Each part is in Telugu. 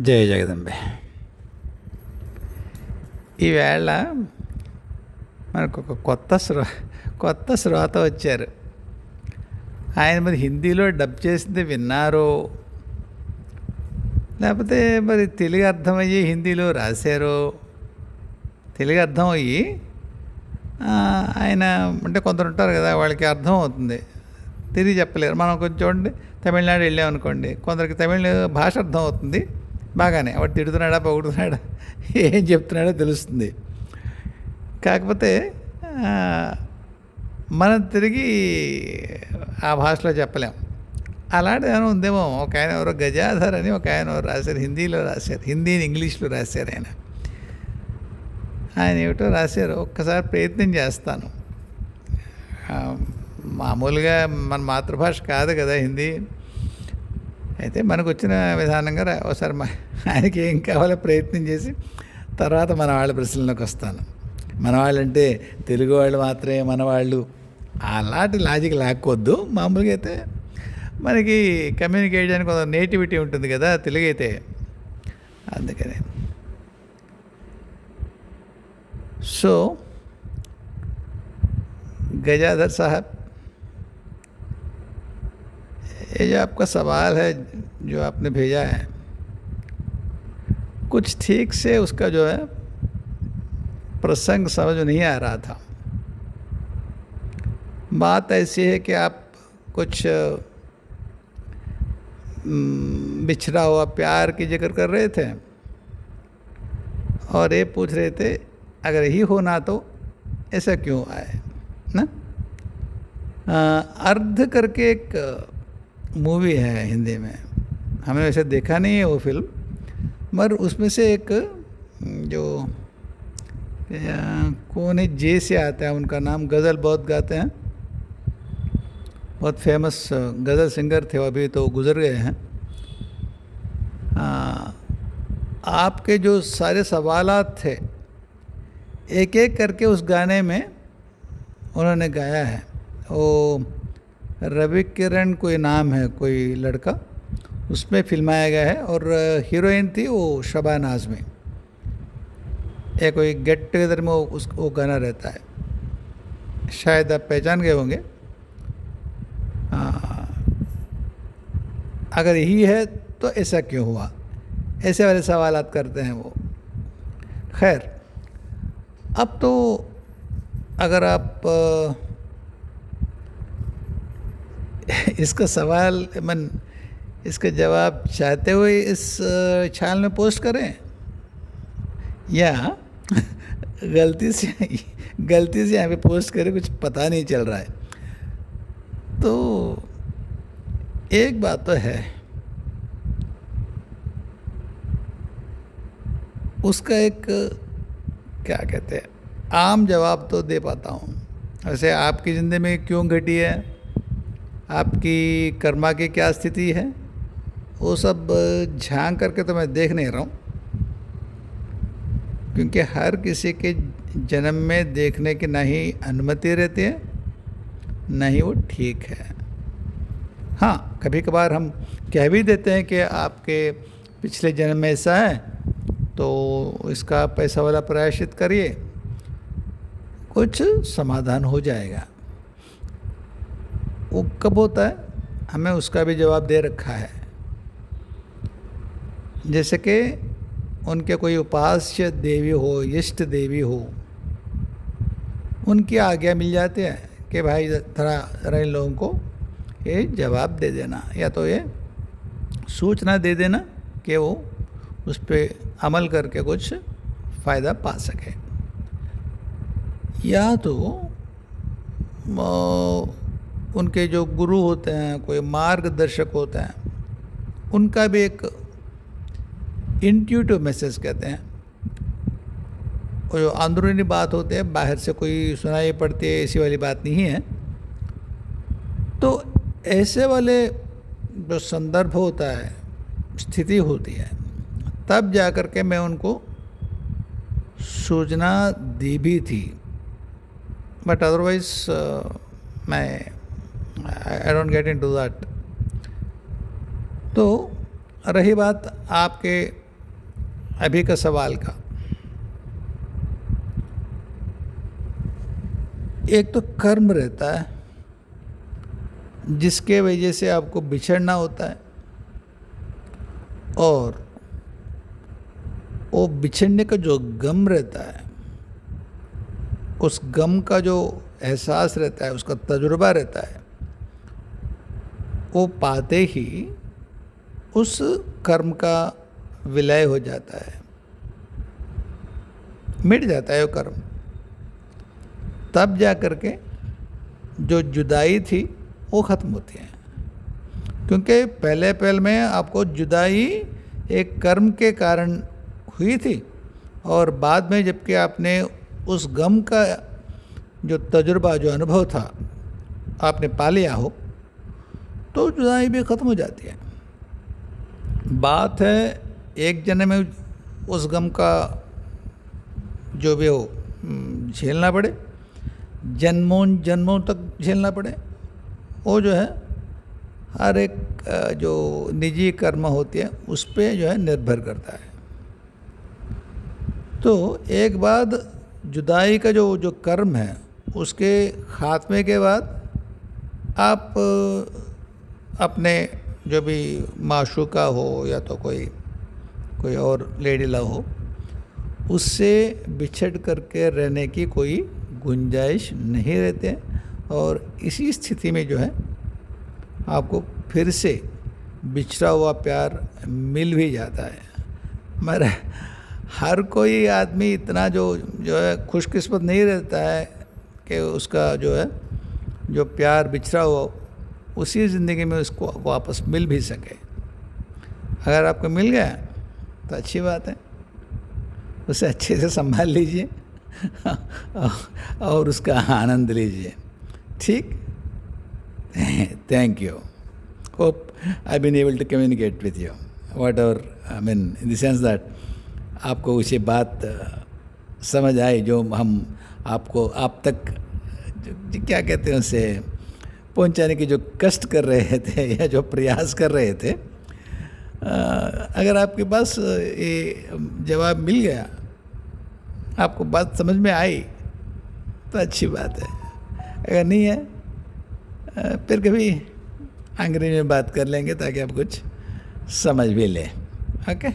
జయ జగదంబే. ఈవేళ మనకు ఒక కొత్త శ్రోత వచ్చారు. ఆయన మరి హిందీలో డబ్ చేసింది విన్నారో, లేకపోతే మరి తెలుగు అర్థమయ్యి హిందీలో రాశారో. తెలుగు అర్థమయ్యి ఆయన అంటే కొందరు ఉంటారు కదా, వాళ్ళకి అర్థం అవుతుంది, తిరిగి చెప్పలేరు. మనం కొంచెం చూడండి, తమిళనాడు వెళ్ళామనుకోండి, కొందరికి తమిళ భాష అర్థం అవుతుంది బాగానే, వాడు తిడుతున్నాడా పొగుడుతున్నాడా ఏం చెప్తున్నాడో తెలుస్తుంది. కాకపోతే మనం తిరిగి ఆ భాషలో చెప్పలేం. అలాంటి ఏమైనా ఉందేమో. ఒక ఆయన ఎవరో గజాధర్ అని ఒక ఆయన ఎవరు రాశారు, హిందీలో రాశారు, హిందీని ఇంగ్లీష్లో రాశారు. ఆయన ఏమిటో రాశారు, ఒక్కసారి ప్రయత్నం చేస్తాను. మామూలుగా మన మాతృభాష కాదు కదా హిందీ, అయితే మనకు వచ్చిన విధానంగా ఒకసారి ఆయనకి ఏం కావాలో ప్రయత్నం చేసి తర్వాత మన వాళ్ళ ప్రశ్నలోకి వస్తాను. మన వాళ్ళంటే తెలుగు వాళ్ళు మాత్రమే మనవాళ్ళు, అలాంటి లాజిక్ లాక్కొద్దు. మామూలుగా అయితే మనకి కమ్యూనికేట్ చేయడానికి కొంత నేటివిటీ ఉంటుంది కదా తెలుగు అయితే, అందుకనే. సో गजाधर साहब, ये जो आपका सवाल है जो आपने भेजा है, कुछ ठीक से उसका जो है प्रसंग समझ नहीं आ रहा था. बात ऐसी है कि आप कुछ बिछड़ा हुआ प्यार की जिक्र कर रहे थे और ये पूछ रहे थे अगर यही होना तो ऐसा क्यों आए ना. अर्ध करके एक मूवी है हिंदी में, हमने वैसे देखा नहीं है वो फिल्म, मगर उसमें से एक जो कौन है जे से आता है, उनका नाम, गज़ल बहुत गाते हैं, बहुत फेमस गज़ल सिंगर थे, अभी तो गुज़र गए हैं. आपके जो सारे सवालात थे एक एक करके उस गाने में उन्होंने गाया है. वो रवि किरण कोई नाम है, कोई लड़का, उसमें फिल्माया गया है और हीरोइन थी वो शबाना आज़मी. ये कोई गेट टुगेदर में वो गाना रहता है, शायद आप पहचान गए होंगे. अगर यही है तो ऐसा क्यों हुआ, ऐसे वाले सवालात करते हैं वो. खैर, अब तो अगर आप इसका सवाल इसका जवाब चाहते हुए इस चैनल में पोस्ट करें या गलती से यहाँ पे पोस्ट करें, कुछ पता नहीं चल रहा है. तो एक बात तो है, उसका एक क्या कहते हैं आम जवाब तो दे पाता हूँ. वैसे आपकी ज़िंदगी में क्यों घटी है, आपकी कर्मा की क्या स्थिति है, वो सब झांक करके तो मैं देख नहीं रहा हूँ, क्योंकि हर किसी के जन्म में देखने की ना ही अनुमति रहती है, ना ही वो ठीक है. हाँ, कभी कभार हम कह भी देते हैं कि आपके पिछले जन्म में ऐसा है तो इसका पैसा वाला प्रायश्चित करिए, कुछ समाधान हो जाएगा. वो कब होता है, हमें उसका भी जवाब दे रखा है. जैसे कि उनके कोई उपास्य देवी हो, इष्ट देवी हो, उनकी आज्ञा मिल जाती है कि भाई ज़रा इन लोगों को ये जवाब दे देना, या तो ये सूचना दे देना कि वो उस पर अमल करके कुछ फ़ायदा पा सके. या तो उनके जो गुरु होते हैं, कोई मार्गदर्शक होते हैं, उनका भी एक इंट्यूटिव मैसेज कहते हैं, और जो अंदरूनी बात होती है, बाहर से कोई सुनाई पड़ती है, ऐसी वाली बात नहीं है. तो ऐसे वाले जो संदर्भ होता है, स्थिति होती है, तब जा कर के मैं उनको सूचना दी भी थी. बट अदरवाइज मैं I don't get into that. तो रही बात आपके अभी का सवाल का, एक तो कर्म रहता है जिसके वजह से आपको बिछड़ना होता है, और वो बिछड़ने का जो गम रहता है, उस गम का जो एहसास रहता है, उसका तजुर्बा रहता है, वो पाते ही उस कर्म का विलय हो जाता है, मिट जाता है वो कर्म। तब जा कर के जो जुदाई थी वो ख़त्म होती है, क्योंकि पहले में आपको जुदाई एक कर्म के कारण हुई थी, और बाद में जबकि आपने उस गम का जो तजुर्बा, जो अनुभव था, आपने पा लिया हो, तो जुदाई भी ख़त्म हो जाती है। बात है एक जन्म में उस गम का जो भी हो झेलना पड़े, जन्मों जन्मों तक झेलना पड़े, वो जो है हर एक जो निजी कर्म होती है उस पे जो है निर्भर करता है। तो एक बाद जुदाई का जो कर्म है, उसके खात्मे के बाद आप अपने जो भी माशूका हो या तो कोई और लेडी लव हो, उससे बिछड़ करके रहने की कोई गुंजाइश नहीं रहते, और इसी स्थिति में जो है आपको फिर से बिछड़ा हुआ प्यार मिल भी जाता है। मगर हर कोई आदमी इतना जो है खुशकिस्मत नहीं रहता है कि उसका जो है जो प्यार बिछड़ा हुआ उसी ज़िंदगी में उसको वापस मिल भी सके। अगर आपको मिल गया तो अच्छी बात है, उसे अच्छे से संभाल लीजिए और उसका आनंद लीजिए। ठीक, thank you. Hope I been able to communicate with you whatever, I mean in the sense that आपको उसे बात समझ आई जो हम आपको आप तक क्या कहते हैं उसे पहुंचाने की जो कष्ट कर रहे थे या जो प्रयास कर रहे थे। अगर आपके पास ये जवाब मिल गया, आपको बात समझ में आई, तो अच्छी बात है। अगर नहीं है फिर कभी अंग्रेजी में बात कर लेंगे ताकि आप कुछ समझ भी लें। Okay,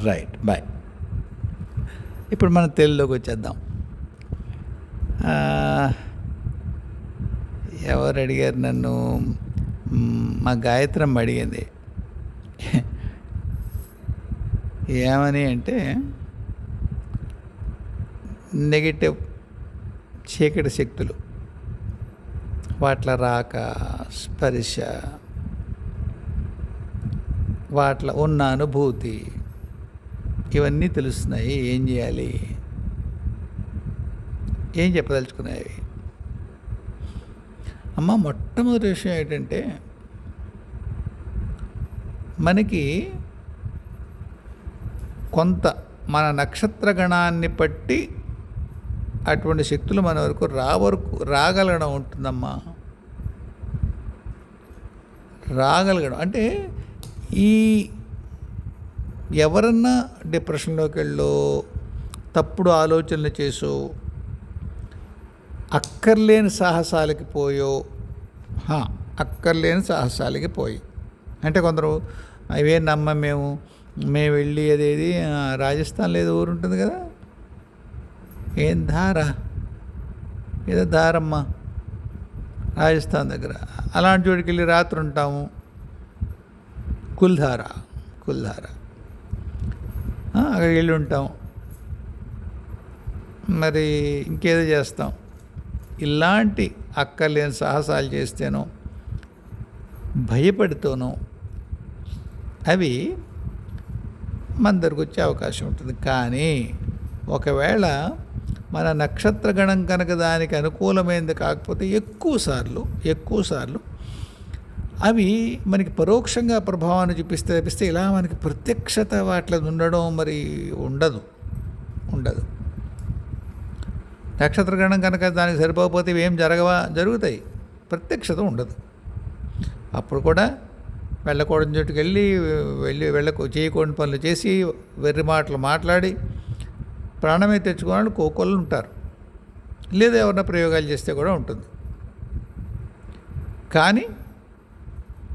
right, bye. ఇప్పుడు మనం తెలుగులోకి వచ్చేద్దాం. ఎవరు అడిగారు నన్ను? మా గాయత్రమ్మ అడిగింది. ఏమని అంటే, నెగిటివ్ చీకటి శక్తులు, వాట్ల రాక, స్పర్శ, వాట్ల ఉన్న అనుభూతి, ఇవన్నీ తెలుస్తున్నాయి. ఏం చేయాలి? ఏం చెప్పదలుచుకున్నాయి? అమ్మ, మొట్టమొదటి విషయం ఏంటంటే, మనకి కొంత మన నక్షత్ర గణాన్ని బట్టి అటువంటి శక్తులు మన వరకు రాగలగడం ఉంటుందమ్మా. రాగలగడం అంటే ఈ ఎవరన్నా డిప్రెషన్లోకి వెళ్ళో, తప్పుడు ఆలోచనలు చేసో, అక్కర్లేని సాహసాలకి పోయో, అక్కర్లేని సాహసాలకి పోయి అంటే కొందరు అవే మేము వెళ్ళి అదేది రాజస్థాన్లో ఏదో ఊరు ఉంటుంది కదా, ఏం ఏదో ధారమ్మ, రాజస్థాన్ దగ్గర, అలాంటి చోటుకి వెళ్ళి రాత్రి ఉంటాము. కుల్ధార అక్కడికి వెళ్ళి ఉంటాం. మరి ఇంకేదో చేస్తాం. ఇలాంటి అక్కర్లేని సాహసాలు చేస్తేనో, భయపడితేనో అవి మన దగ్గరకు వచ్చే అవకాశం ఉంటుంది. కానీ ఒకవేళ మన నక్షత్ర గణం కనుక దానికి అనుకూలమైనది కాకపోతే ఎక్కువసార్లు అవి మనకి పరోక్షంగా ప్రభావాన్ని చూపిస్తే ఇలా మనకి ప్రత్యక్షత వాటిలో ఉండడం మరి ఉండదు. నక్షత్ర గణం కనుక దానికి సరిపోకపోతే ఏం జరుగుతాయి, ప్రత్యక్షత ఉండదు. అప్పుడు కూడా వెళ్ళకూడని చోటుకి చేయకూడని పనులు చేసి వెర్రి మాటలు మాట్లాడి ప్రాణమే తెచ్చుకునే వాళ్ళు కోకొల్లు ఉంటారు. లేదా ఎవరన్నా ప్రయోగాలు చేస్తే కూడా ఉంటుంది. కానీ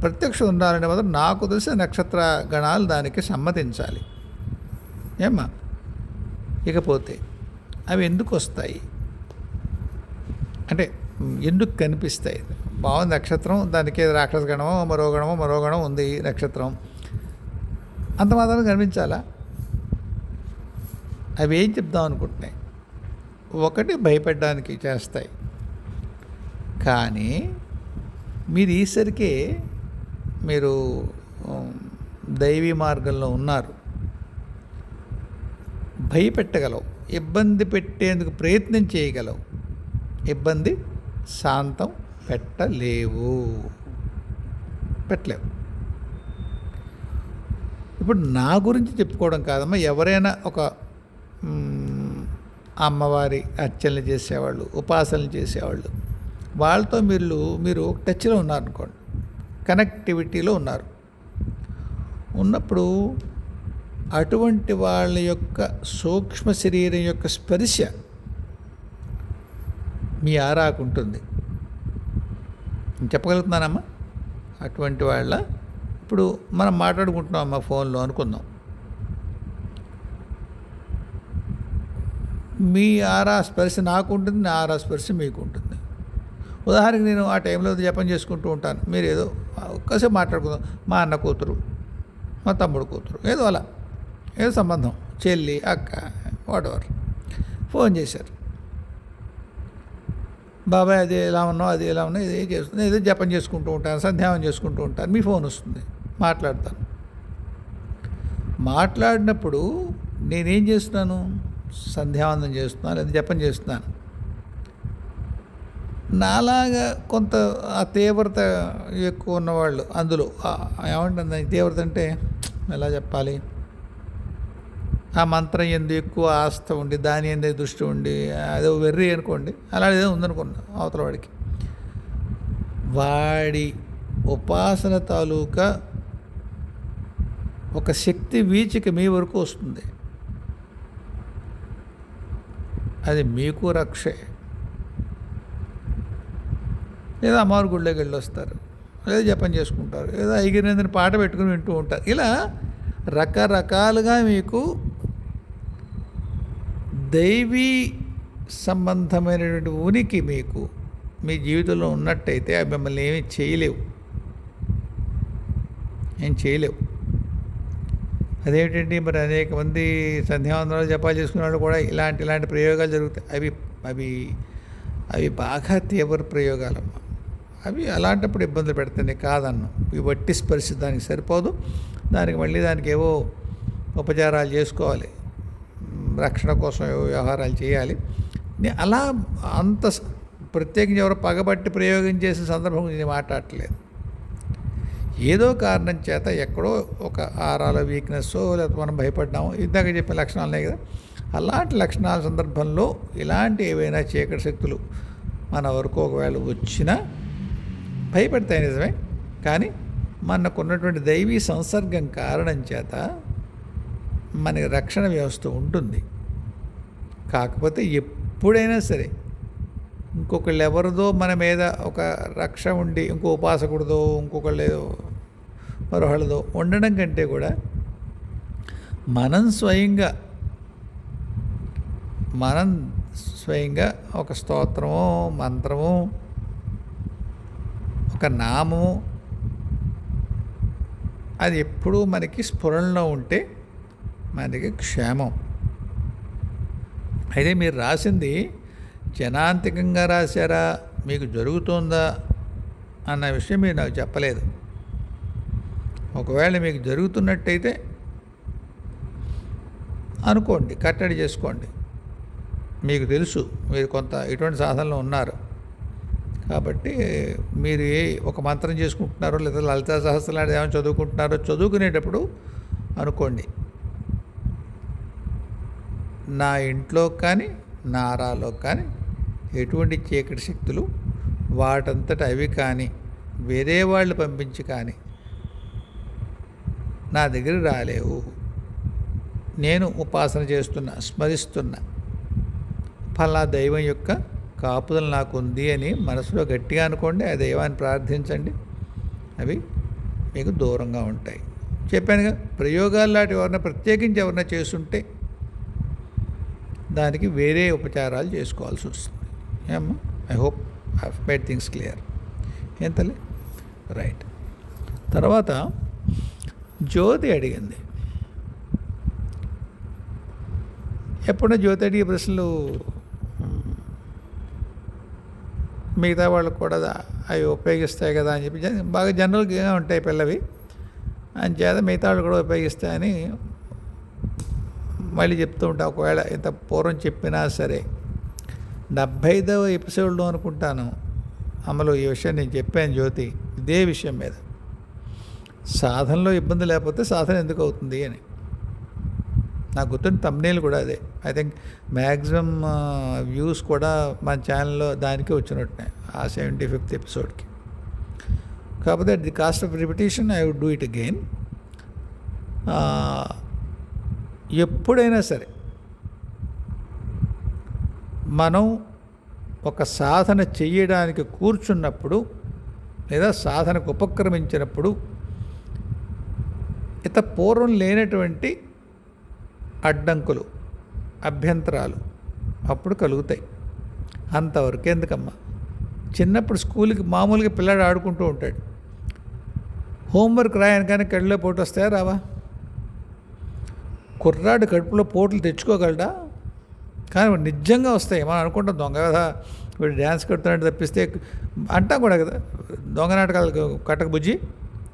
ప్రత్యక్షం ఉండాలనే మాత్రం నాకు తెలిసిన నక్షత్ర గణాలు దానికి సమ్మతించాలి. ఏమ్మా? ఇకపోతే అవి ఎందుకు వస్తాయి అంటే ఎందుకు కనిపిస్తాయి? బాగుంది నక్షత్రం, దానికి రాక్షస గణమో మరో గణం ఉంది నక్షత్రం, అంత మాత్రం కనిపించాలా? అవి ఏం చెప్దాం అనుకుంటున్నాయి? ఒకటి భయపెట్టడానికి చేస్తాయి. కానీ మీరు ఈసరికే మీరు దైవీ మార్గంలో ఉన్నారు, భయపెట్టగలవు, ఇబ్బంది పెట్టేందుకు ప్రయత్నం చేయగలవు, ఇబ్బంది శాంతం పెట్టలేవు. ఇప్పుడు నా గురించి చెప్పుకోవడం కాదమ్మా, ఎవరైనా ఒక అమ్మవారి అర్చనలు చేసేవాళ్ళు, ఉపాసనలు చేసేవాళ్ళు, వాళ్ళతో మీరు టచ్లో ఉన్నారనుకోండి, కనెక్టివిటీలో ఉన్నప్పుడు అటువంటి వాళ్ళ యొక్క సూక్ష్మ శరీరం యొక్క స్పర్శ మీ ఆరాకు ఉంటుంది. నేను చెప్పగలుగుతున్నానమ్మా? అటువంటి వాళ్ళ ఇప్పుడు మనం మాట్లాడుకుంటున్నాం అమ్మా ఫోన్లో అనుకుందాం, మీ ఆరా స్పర్శ నాకు ఉంటుంది, నా ఆరా స్పర్శ మీకు ఉంటుంది. ఉదాహరణకి నేను ఆ టైంలో జపం చేసుకుంటూ ఉంటాను, మీరు ఏదో ఒక్కసేపు మాట్లాడుకుందాం, మా అన్న కూతురు, మా తమ్ముడు కూతురు, ఏదో సంబంధం, చెల్లి, అక్క, వాటెవర్ ఫోన్ చేశారు, బాబాయ్ అది ఎలా ఉన్నావు, అది ఎలా ఉన్నావు, ఇది చేస్తుంది, ఏదో జపం చేసుకుంటూ ఉంటాను, సంధ్యావం చేసుకుంటూ ఉంటాను, మీ ఫోన్ వస్తుంది, మాట్లాడినప్పుడు నేనేం చేస్తున్నాను? సంధ్యావందనం చేస్తున్నాను, లేదా జపం చేస్తున్నాను. నాలాగా కొంత ఆ తీవ్రత ఎక్కువ ఉన్నవాళ్ళు అందులో ఏమంటుంది, తీవ్రత అంటే ఎలా చెప్పాలి, ఆ మంత్రం ఎందు ఎక్కువ ఆస్థ ఉండి, దాని ఎందు దృష్టి ఉండి, అదో వెర్రి అనుకోండి, అలాంటి ఏదో ఉందనుకున్నా అవతల వాడికి, వాడి ఉపాసన తాలూకా ఒక శక్తి వీచిక మీ వరకు వస్తుంది. అది మీకు రక్షే. లేదా అమ్మవారి గుళ్ళోకి వెళ్ళి వస్తారు, లేదా జపం చేసుకుంటారు, లేదా ఐగిరినందని పాట పెట్టుకుని వింటూ ఉంటారు. ఇలా రకరకాలుగా మీకు దైవీ సంబంధమైనటువంటి ఉనికి మీకు మీ జీవితంలో ఉన్నట్టయితే అవి మిమ్మల్ని ఏం చేయలేవు. అదేమిటండి మరి అనేక మంది సంధ్యావందనాలు జపాలు చేసుకునే వాళ్ళు కూడా ఇలాంటి ప్రయోగాలు జరుగుతాయి. అవి బాగా తీవ్ర ప్రయోగాలమ్మా. అవి అలాంటప్పుడు ఇబ్బందులు పెడతాయి కాదన్ను. ఈ వట్టి స్పర్శ దానికి సరిపోదు, దానికి ఏవో ఉపచారాలు చేసుకోవాలి, రక్షణ కోసం ఏవో వ్యవహారాలు చేయాలి. అలా అంత ప్రత్యేకించి ఎవరో పగబట్టి ప్రయోగం చేసే సందర్భం నేను మాట్లాడట్లేదు. ఏదో కారణం చేత ఎక్కడో ఒక ఆరాల వీక్నెస్, లేకపోతే మనం భయపడ్డాము, ఇందాక చెప్పిన లక్షణాలు ఉన్నాయి కదా, అలాంటి లక్షణాల సందర్భంలో ఇలాంటి ఏవైనా చీకటి శక్తులు మన వరకు ఒకవేళ వచ్చినా భయపెడతాయి నిజమే. కానీ మనకున్నటువంటి దైవీ సంసర్గం కారణం చేత మనకి రక్షణ వ్యవస్థ ఉంటుంది. కాకపోతే ఎప్పుడైనా సరే ఇంకొకళ్ళు ఎవరిదో మన మీద ఒక రక్ష ఉండి ఇంకో ఉపాసకుడిదో ఇంకొకళ్ళేదో మరొకళ్ళదో ఉండడం కంటే కూడా మనం స్వయంగా ఒక స్తోత్రమో మంత్రమో ఒక నామము అది ఎప్పుడూ మనకి స్ఫురణలో ఉంటే మనకి క్షేమం. అయితే మీరు రాసింది జనాంతికంగా రాశారా, మీకు జరుగుతుందా అన్న విషయం మీరు నాకు చెప్పలేదు. ఒకవేళ మీకు జరుగుతున్నట్టయితే అనుకోండి, కట్టడి చేసుకోండి. మీకు తెలుసు మీరు కొంత ఇటువంటి సాధనలో ఉన్నారు కాబట్టి మీరు ఒక మంత్రం చేసుకుంటున్నారో లేదా లలితా సహస్రం లాంటిది ఏమైనా చదువుకుంటున్నారో చదువుకునేటప్పుడు అనుకోండి, నా ఇంట్లో కానీ నారాలో కానీ ఎటువంటి చీకటి శక్తులు వాటంతట అవి కానీ వేరే వాళ్ళు పంపించి కానీ నా దగ్గరికి రాలేవు. నేను ఉపాసన చేస్తున్నా, స్మరిస్తున్నా, ఫలా దైవం యొక్క కాపుదల నాకు ఉంది అని మనసులో గట్టిగా అనుకోండి. ఆ దైవాన్ని ప్రార్థించండి, అవి మీకు దూరంగా ఉంటాయి. చెప్పానుగా, ప్రయోగాలు లాంటి ఎవరన్నా ప్రత్యేకించి ఎవరన్నా చేస్తుంటే దానికి వేరే ఉపచారాలు చేసుకోవాల్సి వస్తుంది. ఏమ్మా, I hope I made things clear. ఏం తల్లి? రైట్. తర్వాత జ్యోతి అడిగింది. ఎప్పుడో జ్యోతి అడిగే ప్రశ్నలు మిగతా వాళ్ళకు కూడా అవి ఉపయోగిస్తాయి కదా అని చెప్పి బాగా జనరల్గా ఉంటాయి పిల్లవి, అని చేత మిగతా వాళ్ళు కూడా ఉపయోగిస్తాయని మళ్ళీ చెప్తూ ఉంటా. ఒకవేళ ఇంత పూర్వం చెప్పినా సరే 75వ ఎపిసోడ్లో అనుకుంటాను అమలు ఈ విషయం నేను చెప్పాను జ్యోతి, ఇదే విషయం మీద. సాధనలో ఇబ్బంది లేకపోతే సాధన ఎందుకు అవుతుంది అని. నాకు గుర్తున్న తమ్నేల్ కూడా అదే. ఐ థింక్ మ్యాక్సిమం వ్యూస్ కూడా మన ఛానల్లో దానికే వచ్చినట్టున్నాయి ఆ 75th ఎపిసోడ్కి. కాకపోతే at the cost of repetition I would do it again. ఎప్పుడైనా సరే మనం ఒక సాధన చెయ్యడానికి కూర్చున్నప్పుడు లేదా సాధనకు ఉపక్రమించినప్పుడు పూర్వం లేనటువంటి అడ్డంకులు, అభ్యంతరాలు అప్పుడు కలుగుతాయి. అంతవరకు ఎందుకమ్మా? చిన్నప్పుడు స్కూల్కి మామూలుగా పిల్లాడు ఆడుకుంటూ ఉంటాడు, హోంవర్క్ రాయని కానీ కడుపులో పోటు వస్తాయా రావా? కుర్రాడు కడుపులో పోట్లు తెచ్చుకోగలడా? కానీ నిజంగా వస్తాయి. మనం అనుకుంటాం దొంగ కదా వీడు డ్యాన్స్ కడుతున్నట్టు తప్పిస్తే అంటాం కూడా కదా, దొంగ నాటకాలు కట్టక బుజ్జి,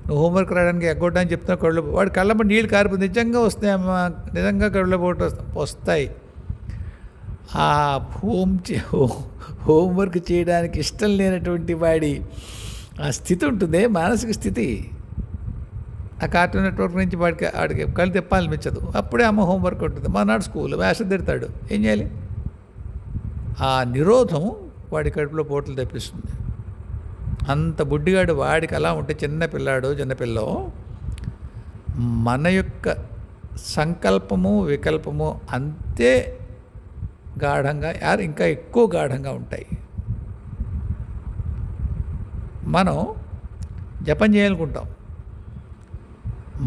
నువ్వు హోంవర్క్ రాయడానికి ఎగ్గొట్టని చెప్తున్నా కళ్ళు, వాడు కళ్ళప్పుడు నీళ్ళు కారిపోతుంది. నిజంగా వస్తాయి అమ్మా, నిజంగా కళ్ళలో పోటు వస్తాయి. ఆ హోంవర్క్ చేయడానికి ఇష్టం లేనటువంటి వాడి ఆ స్థితి ఉంటుంది, మానసిక స్థితి. ఆ కార్టూన్ నెట్వర్క్ నుంచి వాడికి కళ్ళు తిప్పాలనిపించదు. అప్పుడే అమ్మ హోంవర్క్ ఉంటుంది. మనాడు స్కూల్ వేషం తిడతాడు, ఏం చేయాలి? ఆ నిరోధం వాడి కడుపులో పోట్లు తెప్పిస్తుంది. అంత బుడ్డిగాడు వాడికి అలా ఉంటే చిన్నపిల్లో మన యొక్క సంకల్పము వికల్పము అంతే గాఢంగా ఇంకా ఎక్కువ గాఢంగా ఉంటాయి. మనం జపం చేయాలనుకుంటాం,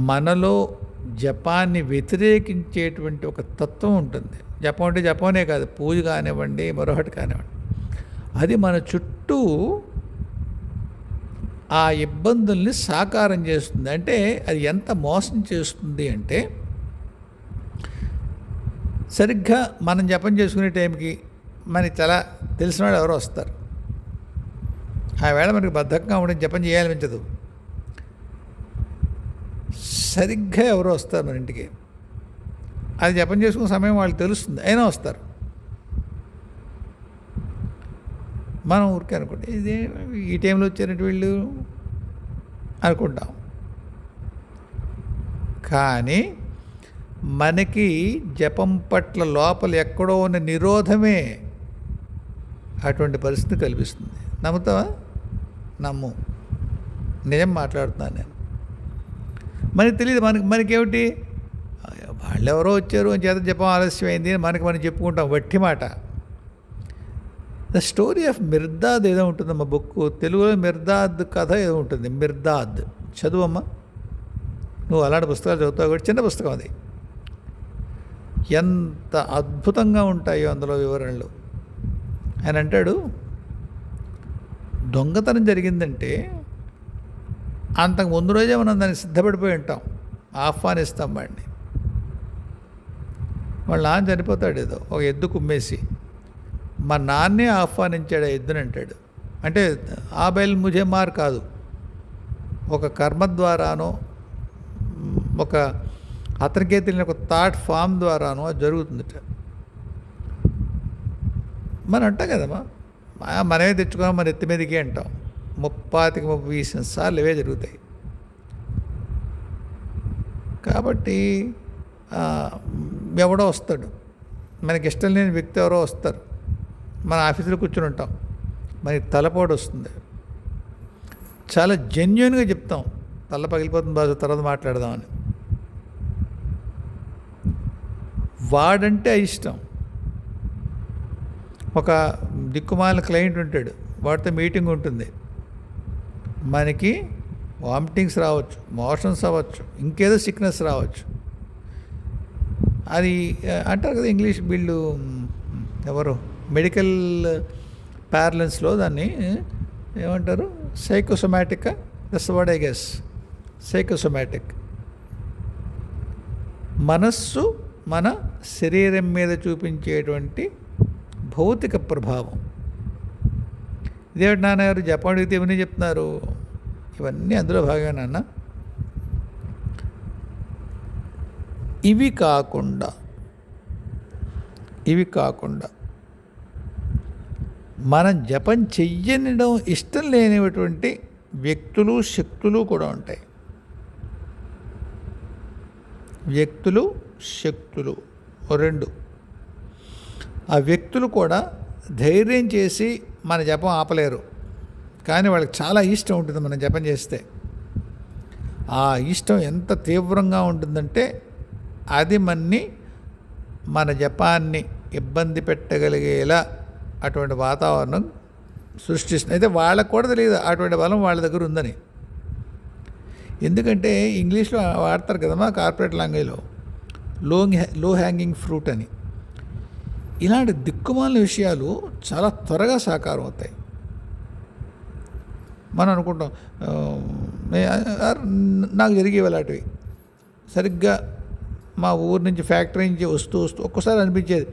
మనలో జపాన్ని వ్యతిరేకించేటువంటి ఒక తత్వం ఉంటుంది. జపం అంటే జపమే కాదు, పూజ కానివ్వండి, మరొకటి కానివ్వండి, అది మన చుట్టూ ఆ ఇబ్బందుల్ని సాకారం చేస్తుంది. అంటే అది ఎంత మోసం చేస్తుంది అంటే, సరిగ్గా మనం జపం చేసుకునే టైంకి మనకి చాలా తెలిసిన వాళ్ళు ఎవరో వస్తారు. ఆ వేళ మనకి బద్ధకంగా ఉండి జపం చేయాలనిపించదు. సరిగ్గా ఎవరో వస్తారు మన ఇంటికి, అది జపం చేసుకునే సమయం వాళ్ళకి తెలుస్తుంది, అయినా వస్తారు. మనం ఊరికే అనుకుంటే ఇదే ఈ టైంలో వచ్చారంటే వీళ్ళు అనుకుంటాం. కానీ మనకి జపం పట్ల లోపల ఎక్కడో ఉన్న నిరోధమే అటువంటి పరిస్థితి కల్పిస్తుంది. నమ్ముతావా? నమ్ము, నిజం మాట్లాడుతున్నాను నేను. మనకి తెలియదు, మనకేమిటి వాళ్ళెవరో వచ్చారు అని చేత జపం ఆలస్యమైంది అని మనం చెప్పుకుంటాం, వట్టి మాట. ద స్టోరీ ఆఫ్ మిర్దాద్ ఏదో ఉంటుందమ్మా బుక్, తెలుగులో మిర్దాద్ కథ ఏదో ఉంటుంది. మిర్దాద్ చదువమ్మా, నువ్వు అలాంటి పుస్తకాలు చదువుతావు కూడా. చిన్న పుస్తకం అది, ఎంత అద్భుతంగా ఉంటాయో అందులో వివరణలు. ఆయన అంటాడు, దొంగతనం జరిగిందంటే అంతకు ముందు రోజే మనం దాన్ని సిద్ధపడిపోయి ఉంటాం, ఆహ్వానిస్తాం వాడిని. వాళ్ళ నాన్న చనిపోతాడు, ఏదో ఒక ఎద్దు కుమ్మేసి, మా నాన్నే ఆహ్వానించాడు ఆ ఎద్దుని అంటాడు. అంటే ఆ బయలు ముజే మార్ కాదు, ఒక కర్మ ద్వారానో ఒక అతనికే తెలియని ఒక థాట్ ఫామ్ ద్వారానో అది జరుగుతుందట. మనం అంటాం కదమ్మా, మనమే తెచ్చుకున్నాం మన ఎత్తి మీదకి అంటాం. 30-30 సార్లు ఇవే జరుగుతాయి. కాబట్టి ఎవడో వస్తాడు, మనకి ఇష్టం లేని వ్యక్తి ఎవరో వస్తారు, మన ఆఫీసులో కూర్చొని ఉంటాం, మనకి తలపోటు వస్తుంది. చాలా జెన్యున్గా చెప్తాం, తల పగిలిపోతుంది బాజు, తర్వాత మాట్లాడదామని. వాడంటే అయిష్టం. ఒక దిక్కుమాలిన క్లయింట్ ఉంటాడు, వాడితో మీటింగ్ ఉంటుంది, మనకి వామిటింగ్స్ రావచ్చు, మోషన్స్ అవ్వచ్చు, ఇంకేదో సిక్నెస్ రావచ్చు. అది అంటారు కదా ఇంగ్లీష్ వీళ్ళు ఎవరు మెడికల్ ప్యారలెన్స్లో దాన్ని ఏమంటారు, psychosomatic, that's word I guess, psychosomatic. మనస్సు మన శరీరం మీద చూపించేటువంటి భౌతిక ప్రభావం. ఇదేమిటి నాన్నగారు జపాన్ అడిగితే ఇవన్నీ చెప్తున్నారు? ఇవన్నీ అందులో భాగమే నాన్న. ఇవి కాకుండా మనం జపం చెయ్యడం ఇష్టం లేనిటువంటి వ్యక్తులు, శక్తులు కూడా ఉంటాయి. వ్యక్తులు, శక్తులు రెండు. ఆ వ్యక్తులు కూడా ధైర్యం చేసి మన జపం ఆపలేరు, కానీ వాళ్ళకి చాలా ఇష్టం ఉంటుంది మనం జపం చేస్తే. ఆ ఇష్టం ఎంత తీవ్రంగా ఉంటుందంటే అది మన జపాన్ని ఇబ్బంది పెట్టగలిగేలా అటువంటి వాతావరణం సృష్టిస్తుంది. అయితే వాళ్ళకు కూడా తెలియదు అటువంటి బలం వాళ్ళ దగ్గర ఉందని. ఎందుకంటే ఇంగ్లీష్లో వాడతారు కదమ్మా కార్పొరేట్ లాంగ్వేజ్లో లో హ్యాంగింగ్ ఫ్రూట్ అని. ఇలాంటి దిక్కుమాలిన విషయాలు చాలా త్వరగా సాకారం అవుతాయి. మనం అనుకుంటాం నాకు జరిగేవి అలాంటివి. సరిగ్గా మా ఊరు నుంచి ఫ్యాక్టరీ నుంచి వస్తూ ఒక్కోసారి అనిపించేది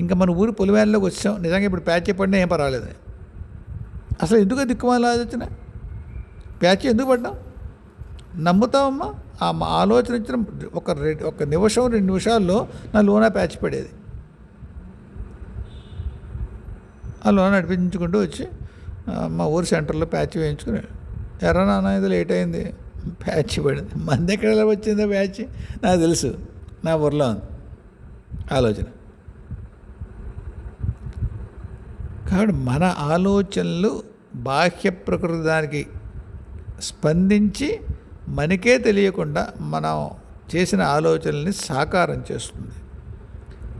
ఇంకా మన ఊరు పొలిమేరలోకి వచ్చాం, నిజంగా ఇప్పుడు ప్యాచ్ పడినా ఏం పర్వాలేదు. అసలు ఎందుకు దిక్కుమాల ఆలోచన, ప్యాచ్ ఎందుకు పడ్డాం? నమ్ముతామమ్మా, ఆ ఆలోచన వచ్చిన ఒక నిమిషం 2 నిమిషాల్లో నా లోన ప్యాచ్ పడేది. ఆ లోన నడిపించుకుంటూ వచ్చి మా ఊరు సెంటర్లో ప్యాచ్ వేయించుకుని, ఎర్ర నాన్న ఇది లేట్ అయింది, ప్యాచ్ పడింది. మంది ఎక్కడ వచ్చిందో ప్యాచ్ నాకు తెలుసు, నా ఊర్లో ఉంది ఆలోచన. కాబట్టి మన ఆలోచనలు బాహ్య ప్రకృతి దానికి స్పందించి మనకే తెలియకుండా మనం చేసిన ఆలోచనల్ని సాకారం చేస్తుంది.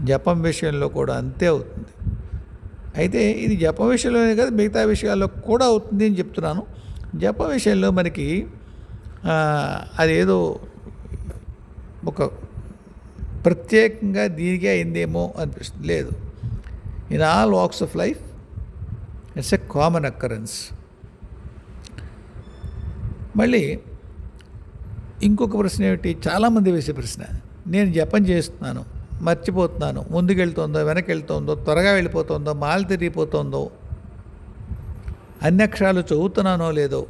జపం విషయంలో కూడా అంతే అవుతుంది. అయితే ఇది జపం విషయంలోనే కాదు, మిగతా విషయాల్లో కూడా అవుతుంది అని చెప్తున్నాను. జపం విషయంలో మనకి అదేదో ఒక ప్రత్యేకంగా దీనికే అయిందేమో అనిపిస్తుంది. లేదు, in all walks of life it's a common occurrence. మళ్ళీ ఇంకొక ప్రశ్న ఏమిటి, చాలామంది వేసే ప్రశ్న, నేను జపం చేస్తున్నాను, మర్చిపోతున్నాను, ముందుకెళ్తుందో వెనక్కి వెళ్తుందో, త్వరగా వెళ్ళిపోతుందో, మాలు తిరిగిపోతుందో, అన్ని అక్షరాలు చదువుతున్నానో లేదో.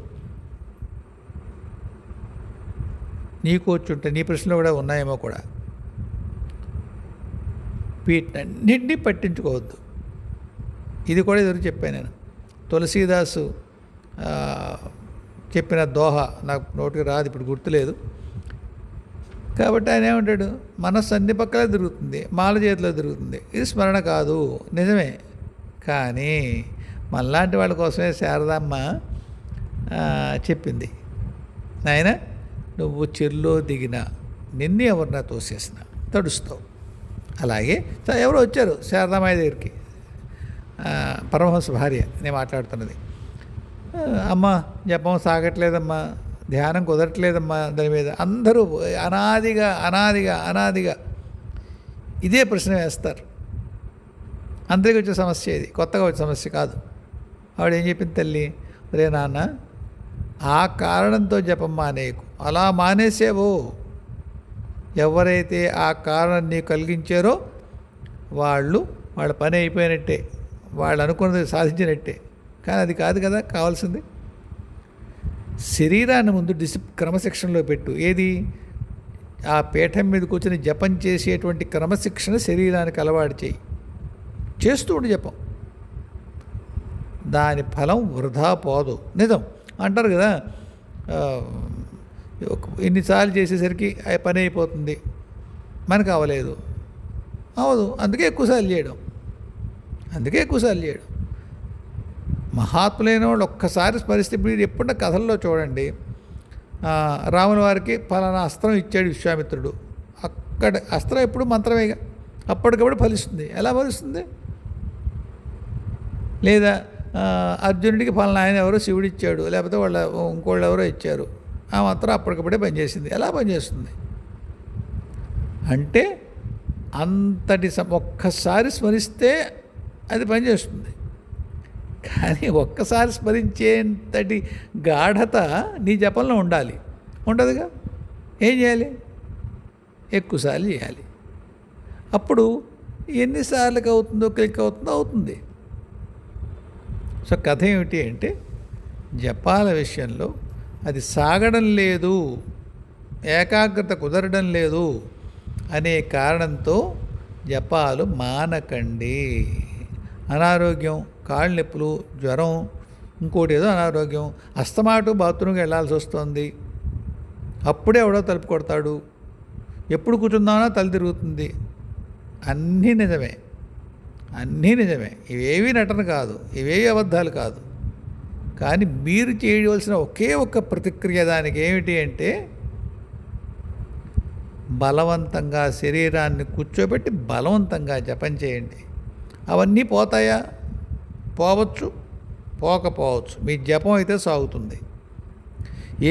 నీకు వచ్చుంటే నీ ప్రశ్నలు కూడా ఉన్నాయేమో కూడా. వీటన్నింటినీ పట్టించుకోవద్దు. ఇది కూడా ఎదురు చెప్పాను నేను. తులసీదాసు చెప్పిన దోహ నాకు నోటికి రాదు, ఇప్పుడు గుర్తులేదు. కాబట్టి ఆయన ఏమంటాడు, మనస్సు అన్ని పక్కలే తిరుగుతుంది, మాల చేతిలో తిరుగుతుంది, ఇది స్మరణ కాదు. నిజమే, కానీ మనలాంటి వాళ్ళ కోసమే శారదమ్మ చెప్పింది, నాయన నువ్వు చెరులో దిగినా నిన్ను ఎవరినా తోసేసిన తడుస్తావు. అలాగే ఎవరో వచ్చారు శారదామాయ దగ్గరికి, పరమహంస భార్య నేను మాట్లాడుతున్నది, అమ్మ జపం సాగట్లేదమ్మా, ధ్యానం కుదరట్లేదమ్మా, దాని మీద అందరూ అనాదిగా ఇదే ప్రశ్న వేస్తారు. అందరికీ వచ్చే సమస్య ఇది, కొత్తగా వచ్చే సమస్య కాదు. ఆవిడ ఏం చెప్పింది, తల్లి రే నాన్న, ఆ కారణంతో జపం మానేయకు. అలా మానేసేవో ఎవరైతే ఆ కారణం నీకు కలిగించారో వాళ్ళ పని అయిపోయినట్టే, వాళ్ళు అనుకున్నది సాధించినట్టే. కానీ అది కాదు కదా కావాల్సింది. శరీరాన్ని ముందు క్రమశిక్షణలో పెట్టు. ఏది, ఆ పీఠం మీద కూర్చొని జపం చేసేటువంటి క్రమశిక్షణ శరీరానికి అలవాటు చేయి. చేస్తూ ఉండి జపం, దాని ఫలం వృధా పోదు. నిజం అంటారు కదా, ఇన్నిసార్లు చేసేసరికి ఆ పని అయిపోతుంది, మనకు అవ్వలేదు, అవదు, అందుకే ఎక్కువసార్లు చేయడం. మహాత్ములైన వాళ్ళు ఒక్కసారి స్మరిస్తే, మీరు ఎప్పుడన్నా కథల్లో చూడండి, రాముల వారికి ఫలానా అస్త్రం ఇచ్చాడు విశ్వామిత్రుడు, అక్కడ అస్త్రం ఎప్పుడు మంత్రమేగా, అప్పటికప్పుడు ఫలిస్తుంది. ఎలా ఫలిస్తుంది? లేదా అర్జునుడికి ఫలానా ఆయన ఎవరో శివుడు ఇచ్చాడు, లేకపోతే ఇంకోళ్ళు ఎవరో ఇచ్చారు, ఆ మాత్రం అప్పటికప్పుడే పనిచేసింది. ఎలా పనిచేస్తుంది అంటే అంతటి ఒక్కసారి స్మరిస్తే అది పనిచేస్తుంది. కానీ ఒక్కసారి స్మరించేంతటి గాఢత నీ జపంలో ఉండాలి. ఉండదుగా. ఏం చేయాలి? ఎక్కువసార్లు చేయాలి. అప్పుడు ఎన్నిసార్లకి అవుతుందో క్లిక్ అవుతుందో అవుతుంది. సో కథ ఏమిటి అంటే, జపాల విషయంలో అది సాగడం లేదు, ఏకాగ్రత కుదరడం లేదు అనే కారణంతో జపాలు మానకండి. అనారోగ్యం, కాళ్ళు నొప్పులు, జ్వరం, ఇంకోటి ఏదో అనారోగ్యం, అస్తమాటు బాత్రూమ్కి వెళ్ళాల్సి వస్తుంది, అప్పుడే ఎవడో తలుపు కొడతాడు, ఎప్పుడు కూర్చుందామన్నా తల తిరుగుతుంది, అన్నీ నిజమే, అన్నీ నిజమే. ఇవేవి నటన కాదు, ఇవేవి అబద్ధాలు కాదు. కానీ మీరు చేయవలసిన ఒకే ఒక్క ప్రతిక్రియ దానికి ఏమిటి అంటే, బలవంతంగా శరీరాన్ని కూర్చోబెట్టి బలవంతంగా జపం చేయండి. అవన్నీ పోతాయా? పోవచ్చు, పోకపోవచ్చు. మీ జపం అయితే సాగుతుంది.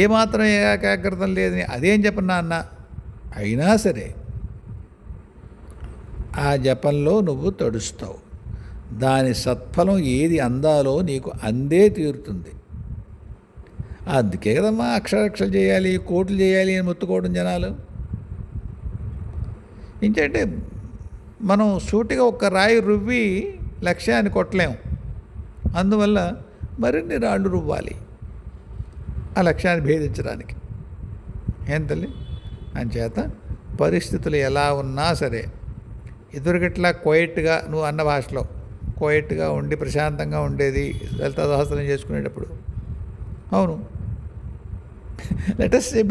ఏమాత్రం ఏకాగ్రత లేదని అదేం జపన్నా అన్న అయినా సరే ఆ జపంలో నువ్వు తడుస్తావు. దాని సత్ఫలం ఏది అందాలో నీకు అందే తీరుతుంది. అందుకే కదమ్మా అక్షరాక్షలు చేయాలి, కోట్లు చేయాలి అని మొత్తుకోవడం జనాలు. ఏంటంటే మనం సూటిగా ఒక రాయి రువ్వి లక్ష్యాన్ని కొట్టలేము. అందువల్ల మరిన్ని రాళ్ళు రువ్వాలి ఆ లక్ష్యాన్ని భేదించడానికి. ఏం తల్లి? అంచేత పరిస్థితులు ఎలా ఉన్నా సరే ఎదురుగట్లా క్వైట్గా, నువ్వు అన్న భాషలో క్వైట్గా ఉండి ప్రశాంతంగా ఉండేది లలితా సహస్రం చేసుకునేటప్పుడు. అవును, let us say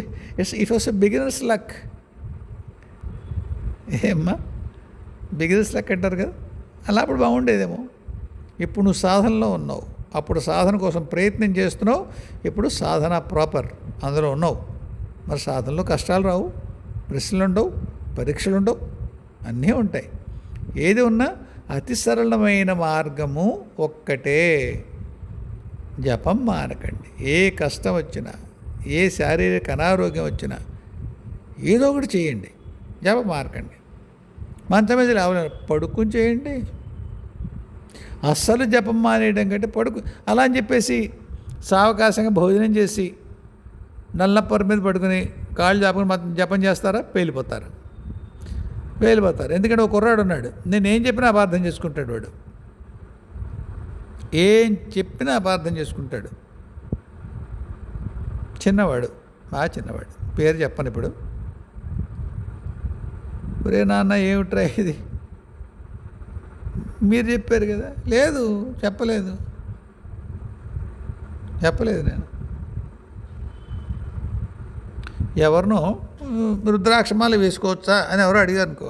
it was a beginner's luck. ఏమ్మా, బిగినర్స్ లక్ అంటారు కదా, అలా అప్పుడు బాగుండేదేమో. ఇప్పుడు నువ్వు సాధనలో ఉన్నావు, అప్పుడు సాధన కోసం ప్రయత్నం చేస్తున్నావు, ఇప్పుడు సాధన ప్రాపర్ అందులో ఉన్నావు. మరి సాధనలో కష్టాలు రావు, ప్రశ్నలు ఉండవు, పరీక్షలు ఉండవు, అన్నీ ఉంటాయి. ఏది ఉన్నా అతి సరళమైన మార్గము ఒక్కటే, జపం మానకండి. ఏ కష్టం వచ్చినా, ఏ శారీరక అనారోగ్యం వచ్చినా ఏదో ఒకటి చేయండి, జపం మానకండి. మంచం మీద లేవలేరు, పడుకుని చేయండి. అస్సలు జపం మానేయడం కంటే అలా అని చెప్పేసి సావకాశంగా భోజనం చేసి నల్లపొర మీద పడుకుని కాళ్ళు చాపుకుని జపం చేస్తారా? పేలిపోతారు. ఎందుకంటే ఒక కుర్రాడు ఉన్నాడు, నేనేం చెప్పినా అపార్థం చేసుకుంటాడు వాడు. ఏం చెప్పినా అపార్థం చేసుకుంటాడు. చిన్నవాడు, బాగా చిన్నవాడు, పేరు చెప్పను ఇప్పుడు. ఒరే నాన్న ఏమిట్రా ఇది, మీరు చెప్పారు కదా. లేదు, చెప్పలేదు నేను. ఎవరినో రుద్రాక్షమాలు వేసుకోవచ్చా అని ఎవరో అడిగారు అనుకో,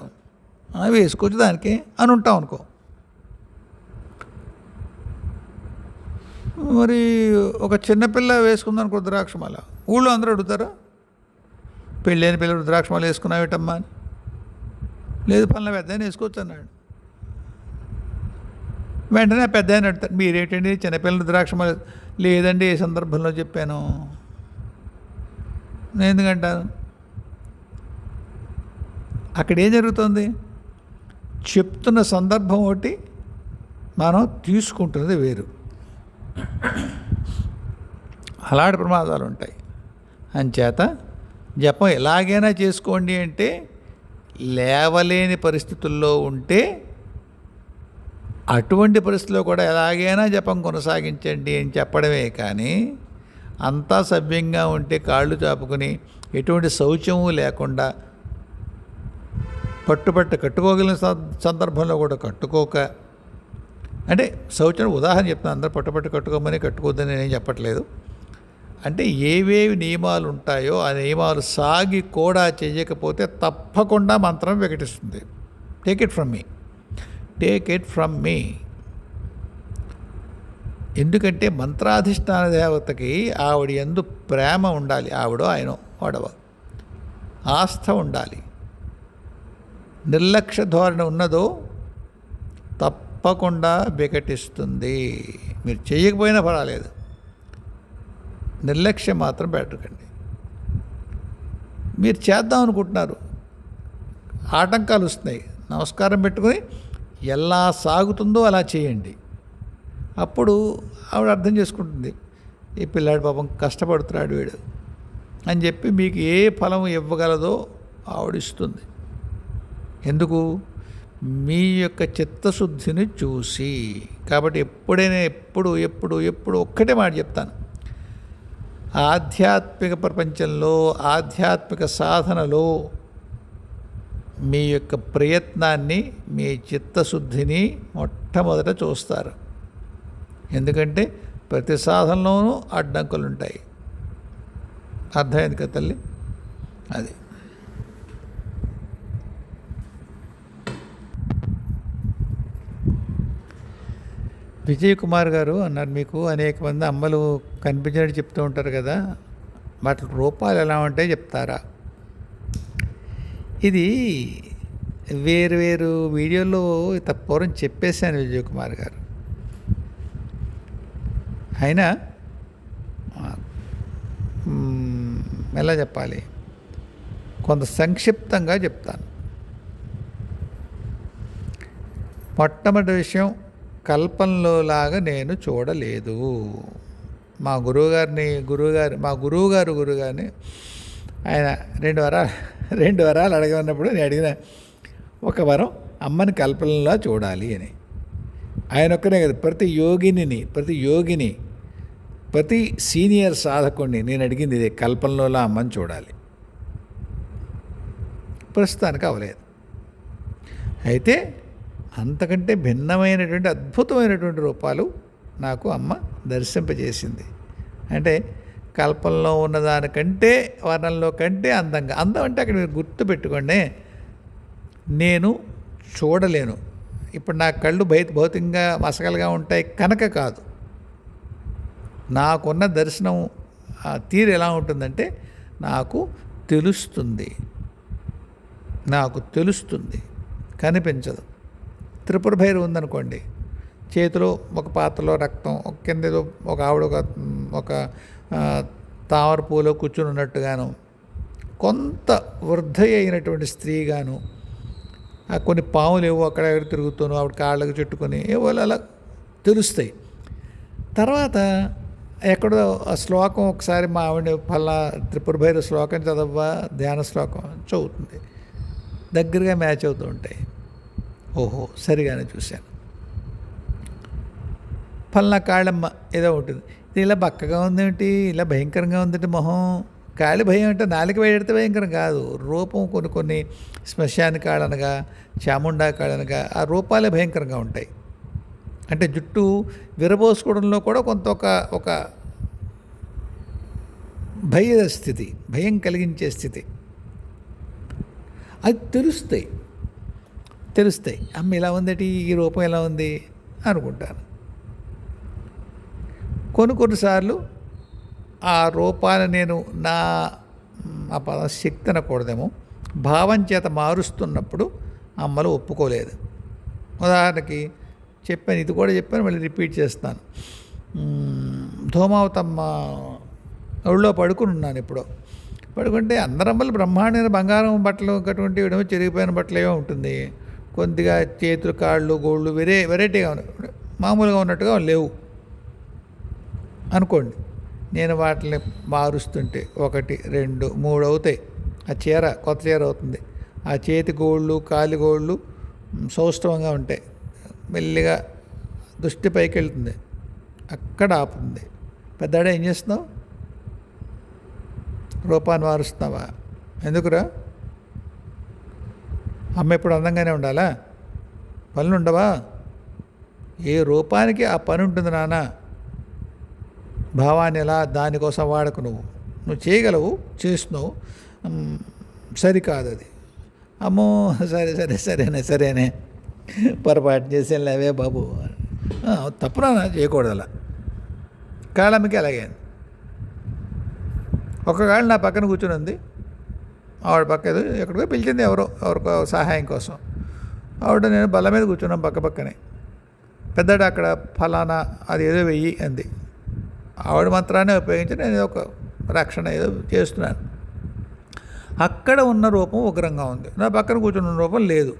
వేసుకోవచ్చు దానికి అని ఉంటాం అనుకో. మరి ఒక చిన్నపిల్ల వేసుకుందనుకో రుద్రాక్షమాల, ఊళ్ళో అందరూ అడుగుతారా పెళ్ళైన పిల్ల రుద్రాక్షమాలు వేసుకున్నావేటమ్మా అని? లేదు, పనుల పెద్ద ఆయన వేసుకోవచ్చు అన్నాడు. వెంటనే పెద్ద ఆయన అడుగుతారు, మీరేంటండి చిన్నపిల్లల రుద్రాక్షమాలు? లేదండి, ఏ సందర్భంలో చెప్పాను. నేను ఎందుకంటాను? అక్కడ ఏం జరుగుతుంది? చెప్తున్న సందర్భం ఒకటి, మనం తీసుకుంటున్నది వేరు. అలాంటి ప్రమాదాలు ఉంటాయి. అంచేత జపం ఎలాగైనా చేసుకోండి అంటే, లేవలేని పరిస్థితుల్లో ఉంటే అటువంటి పరిస్థితుల్లో కూడా ఎలాగైనా జపం కొనసాగించండి అని చెప్పడమే కానీ, అంతా సవ్యంగా ఉంటే కాళ్ళు చాపుకుని ఎటువంటి శౌచము లేకుండా కట్టుకోగలిగిన సందర్భంలో కూడా కట్టుకోక, అంటే శౌచం ఉదాహరణ చెప్తాను, అందరూ కట్టుకోమని కట్టుకోవద్దని నేనేం చెప్పట్లేదు. అంటే ఏవేవి నియమాలు ఉంటాయో ఆ నియమాలు సాగి కూడా చేయకపోతే తప్పకుండా మంత్రం వికటిస్తుంది. Take it from me. ఎందుకంటే మంత్రాధిష్టాన దేవతకి ఆవిడ యందు ప్రేమ ఉండాలి. ఆవిడో ఆయనో వాడవ ఆస్థ ఉండాలి. నిర్లక్ష్య ధోరణి ఉన్నదో తప్పకుండా వికటిస్తుంది. మీరు చేయకపోయినా పర్వాలేదు, నిర్లక్ష్యం మాత్రం పెట్టకండి. మీరు చేద్దాం అనుకుంటున్నారు, ఆటంకాలు వస్తున్నాయి, నమస్కారం పెట్టుకొని ఎలా సాగుతుందో అలా చేయండి. అప్పుడు ఆవిడ అర్థం చేసుకుంటుంది, ఈ పిల్లాడు పాపం కష్టపడుతున్నాడు వీడు అని చెప్పి మీకు ఏ ఫలం ఇవ్వగలదో ఆవిడిస్తుంది. ఎందుకు? మీ యొక్క చిత్తశుద్ధిని చూసి. కాబట్టి ఎప్పుడైనా ఎప్పుడు ఒక్కటే మాట చెప్తాను, ఆధ్యాత్మిక ప్రపంచంలో, ఆధ్యాత్మిక సాధనలో మీ యొక్క ప్రయత్నాన్ని, మీ చిత్తశుద్ధిని మొట్టమొదట చూస్తారు. ఎందుకంటే ప్రతి సాధనలోనూ అడ్డంకులు ఉంటాయి. అర్థమైంది కదా తల్లి? అది విజయ్ కుమార్ గారు అన్నారు, మీకు అనేక మంది అమ్మలు కనిపించినట్టు చెప్తూ ఉంటారు కదా, వాటి రూపాలు ఎలా ఉంటాయో చెప్తారా? ఇది వేరు వీడియోలో పూర్వం చెప్పేశాను విజయ్ కుమార్ గారు. అయినా ఎలా చెప్పాలి, కొంత సంక్షిప్తంగా చెప్తాను. మొట్టమొదటి విషయం, కల్పనలో లాగా నేను చూడలేదు. మా గురువుగారిని ఆయన రెండు వరాలు అడగమన్నప్పుడు నేను అడిగిన ఒక వరం, అమ్మని కల్పనలా చూడాలి అని. ఆయన ఒక్కనే కదా, ప్రతి యోగిని ప్రతి సీనియర్ సాధకుడిని నేను అడిగింది ఇదే, కల్పనలోలా అమ్మని చూడాలి. ప్రస్తుతానికి అవ్వలేదు. అయితే అంతకంటే భిన్నమైనటువంటి అద్భుతమైనటువంటి రూపాలు నాకు అమ్మ దర్శింపజేసింది. అంటే కల్పనలో ఉన్నదానికంటే, వర్ణంలో కంటే అందంగా. అందం అంటే అక్కడ మీరు గుర్తుపెట్టుకోండి, నేను చూడలేను. ఇప్పుడు నా కళ్ళు భౌతికంగా మసకలుగా ఉంటాయి కనుక కాదు, నాకున్న దర్శనం తీరు ఎలా ఉంటుందంటే నాకు తెలుస్తుంది, కనిపించదు. త్రిపుర భైరవి ఉందనుకోండి, చేతిలో ఒక పాత్రలో రక్తం, కింద ఏదో ఒక ఆవిడ ఒక తామర పూలో కూర్చుని ఉన్నట్టుగాను, కొంత వృద్ధ అయినటువంటి స్త్రీగాను, కొన్ని పాములు ఏవో అక్కడ తిరుగుతూను ఆవిడ కాళ్ళకు చుట్టుకొని ఏవో అలా తెలుస్తాయి. తర్వాత ఎక్కడో ఆ శ్లోకం ఒకసారి మా ఆవిడ పల్లా త్రిపుర భైరవి శ్లోకం చదవ్వా, ధ్యాన శ్లోకం చదువుతుంది, దగ్గరగా మ్యాచ్ అవుతూ ఉంటాయి. ఓహో, సరిగానే చూశాను. పల్లా కాళ్ళమ్మ ఏదో ఉంటుంది, ఇది ఇలా బక్కగా ఉందేమిటి, ఇలా భయంకరంగా ఉందంటే మొహం. కాళి భయం అంటే నాలుక వేడితే భయంకరం కాదు, రూపం కొన్ని శ్మశాన కాళనగా, చాముండా కాళనగా ఆ రూపాలే భయంకరంగా ఉంటాయి. అంటే జుట్టు విరబోసుకోవడంలో కూడా కొంత ఒక స్థితి, భయం కలిగించే స్థితి, అది తెలుస్తాయి. అమ్మ ఇలా ఉందటి, ఈ రూపం ఎలా ఉంది అనుకుంటాను. కొన్నిసార్లు ఆ రూపాన్ని నేను నా శక్తి అనకూడదేమో, భావం చేత మారుస్తున్నప్పుడు అమ్మలు ఒప్పుకోలేదు. ఉదాహరణకి చెప్పాను, ఇది కూడా చెప్పాను, మళ్ళీ రిపీట్ చేస్తాను. ధూమావతమ్మ ఒళ్ళో పడుకుని ఉన్నాను. ఇప్పుడు పడుకుంటే అందరమ్మలు బ్రహ్మాండమైన బంగారం బట్టలు అటువంటి ఏమో చిరిగిపోయిన బట్టలు ఏమో ఉంటుంది, కొద్దిగా చేతులు కాళ్ళు గోళ్ళు వెరైటీగా మామూలుగా ఉన్నట్టుగా లేవు అనుకోండి. నేను వాటిని మారుస్తుంటే 1, 2, 3 అవుతాయి. ఆ చీర కొత్త చీర అవుతుంది. ఆ చేతి గోళ్ళు కాలి గోళ్ళు సౌష్ఠవంగా ఉంటాయి. మెల్లిగా దృష్టి పైకి వెళ్తుంది, అక్కడ ఆపుతుంది. పెద్దాడ ఏం చేస్తున్నావు? రూపాన్ని మారుస్తున్నావా? ఎందుకురా? అమ్మ ఎప్పుడు అందంగానే ఉండాలా? పనులు ఉండవా? ఏ రూపానికి ఆ పని ఉంటుంది నాన్న. భావాన్ని ఎలా దానికోసం వాడకు, నువ్వు చేయగలవు, చేస్తున్నావు, సరికాదు అది. అమ్మో సరేనే పొరపాటు చేసేం లేవే బాబు, తప్పునా చేయకూడదు అలా. కాళమ్మకి అలాగే ఒక కాళ్ళు నా పక్కన కూర్చుని ఉంది, ఆవిడ పక్క ఏదో ఎక్కడికో పిలిచింది, ఎవరికో సహాయం కోసం. ఆవిడ నేను బల్ల మీద కూర్చున్నాం పక్కనే. పెద్దడు అక్కడ ఫలానా అది ఏదో వెయ్యి అంది. ఆవిడ మంత్రాన్ని ఉపయోగించి నేను ఒక రక్షణ ఏదో చేస్తున్నాను. అక్కడ ఉన్న రూపం ఉగ్రంగా ఉంది, నా పక్కన కూర్చున్న రూపం లేదు.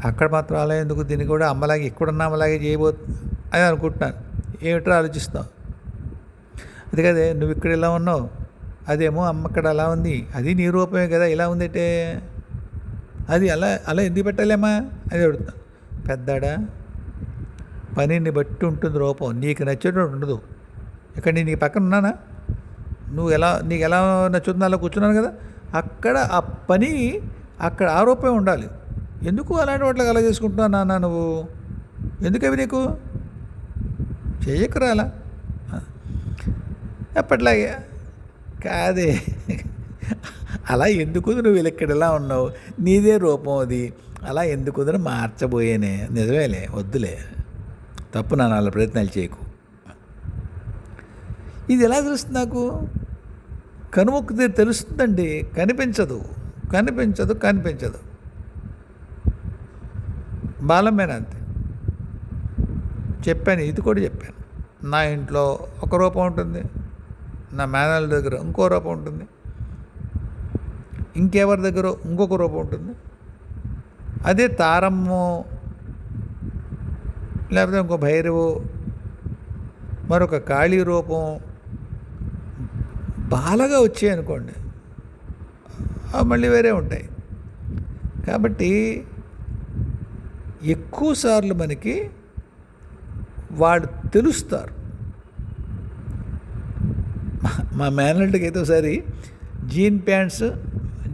అక్కడ మాత్రం అలా ఎందుకు, దీన్ని కూడా అమ్మలాగే ఇక్కడున్న అమ్మలాగే చేయబోతుంది అని అనుకుంటున్నాను. ఏమిటో ఆలోచిస్తావు. అది కదే, నువ్వు ఇక్కడ ఇలా ఉన్నావు, అదేమో అమ్మ అక్కడ అలా ఉంది, అది నీ రూపమే కదా, ఇలా ఉందంటే అది అలా ఎందుకు పెట్టాలేమా అని అడుగుతాను. పెద్దాడా, పనిని బట్టి ఉంటుంది రూపం, నీకు నచ్చేటట్టు ఉండదు. ఇక్కడ నేను నీ పక్కన ఉన్నానా, నీకు ఎలా నచ్చుతుందో అలా కూర్చున్నాను కదా, అక్కడ ఆ పని అక్కడ ఆ రూపమే ఉండాలి. ఎందుకు అలాంటి వాటికి అలా చేసుకుంటున్నావు నాన్న, నువ్వు ఎందుకవి నీకు చేయకురా అలా. ఎప్పట్లాగే కాదే, అలా ఎందుకు నువ్వు ఇక్కడ ఎలా ఉన్నావు, నీదే రూపం అది, అలా ఎందుకు మార్చబోయేనే. నిజమేలే, వద్దులే, తప్పు నాన్న, అలా ప్రయత్నాలు చేయకు. ఇది ఎలా తెలుస్తుంది నాకు, కనుమొక్కితే తెలుస్తుందండి, కనిపించదు. బాలమేన అంతే. చెప్పాను, ఇది కూడా చెప్పాను. నా ఇంట్లో ఒక రూపం ఉంటుంది, నా మేనల దగ్గర ఇంకో రూపం ఉంటుంది, ఇంకెవరి దగ్గర ఇంకొక రూపం ఉంటుంది. అదే తారమ్మో లేకపోతే ఇంకో భైరవు, మరొక కాళీ రూపం బాలగా వచ్చాయి అనుకోండి, మళ్ళీ వేరే ఉంటాయి. కాబట్టి ఎక్కువసార్లు మనకి వాడు తెలుస్తారు. మా మేనల్డ్కి అయితే ఒకసారి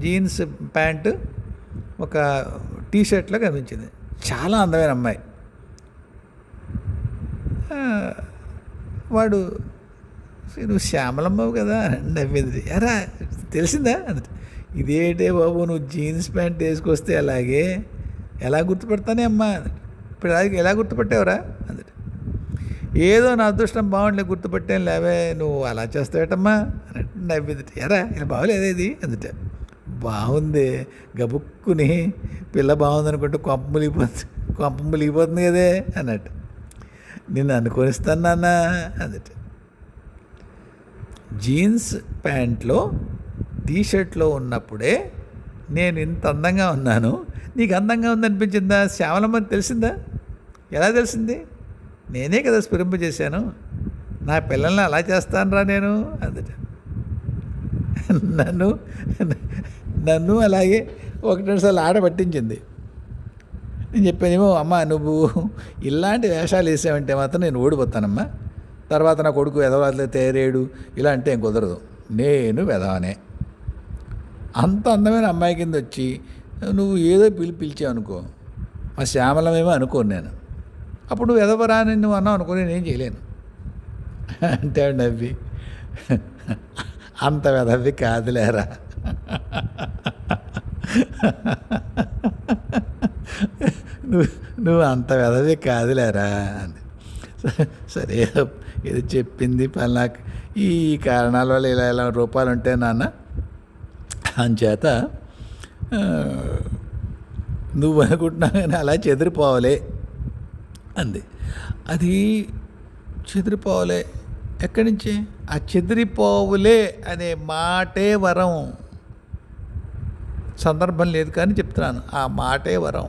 జీన్స్ ప్యాంటు ఒక టీషర్ట్లో కనిపించింది. చాలా అందమైన అమ్మాయి. వాడు, నువ్వు శ్యామలమ్మవు కదా నవ్వింది. ఎరా తెలిసిందా అందుకే, ఇదేంటే బాబు నువ్వు జీన్స్ ప్యాంట్ వేసుకొస్తే అలాగే ఎలా గుర్తుపడతానే అమ్మా, ఇప్పుడు ఎలా గుర్తుపట్టావురా అందుకే. ఏదో నా అదృష్టం బాగుండలే గుర్తుపట్టాను, లేవే నువ్వు అలా చేస్తావేటమ్మా అని నవ్వింది. ఎరా ఇలా బాగోలేదే ఇది అందుకే. బాగుంది, గబుక్కుని పిల్ల బాగుంది అనుకుంటే కొంప ములిగిపోతుంది కదే అన్నట్టు. నేను అనుకొనిస్తాను నాన్న అందుకే. జీన్స్ ప్యాంట్లో టీషర్ట్లో ఉన్నప్పుడే నేను ఇంత అందంగా ఉన్నాను, నీకు అందంగా ఉందనిపించిందా, శ్యామలమ్మని తెలిసిందా, ఎలా తెలిసింది, నేనే కదా స్ఫురింపజేశాను, నా పిల్లల్ని అలా చేస్తానురా నేను అందుకే. నన్ను అలాగే ఒకటి రెండు సార్లు ఆడబట్టించింది. నేను చెప్పానేమో, అమ్మ నువ్వు ఇలాంటి వేషాలు వేసావంటే మాత్రం నేను ఓడిపోతానమ్మా, తర్వాత నా కొడుకు ఎదవాళ్ళ తేరేడు ఇలా అంటే ఏం కుదరదు, నేను వెదవనే. అంత అందమైన అమ్మాయి కింద వచ్చి నువ్వు ఏదో పిలిచావు అనుకో, మా శ్యామలమేమో అనుకోను నేను, అప్పుడు నువ్వు ఎదవరా అని నువ్వు అన్నావు అనుకో, నేనేం చేయలేను అంటే నవ్వి, అంత వెదవి కాదులేరా, నువ్వు అంత వెదవి కాదులేరా అని. సరే ఇది చెప్పింది పలానా ఈ కారణాల వల్ల ఇలా రూపాలు ఉంటాయి నాన్న, అంచేత నువ్వు అనుకుంటున్నావు కానీ అలా చెదిరిపోవాలే అంది. అది చెదిరిపోవాలే ఎక్కడి నుంచి, ఆ చెదిరిపోవులే అనే మాటే వరం. సందర్భం లేదు కానీ చెప్తున్నాను, ఆ మాటే వరం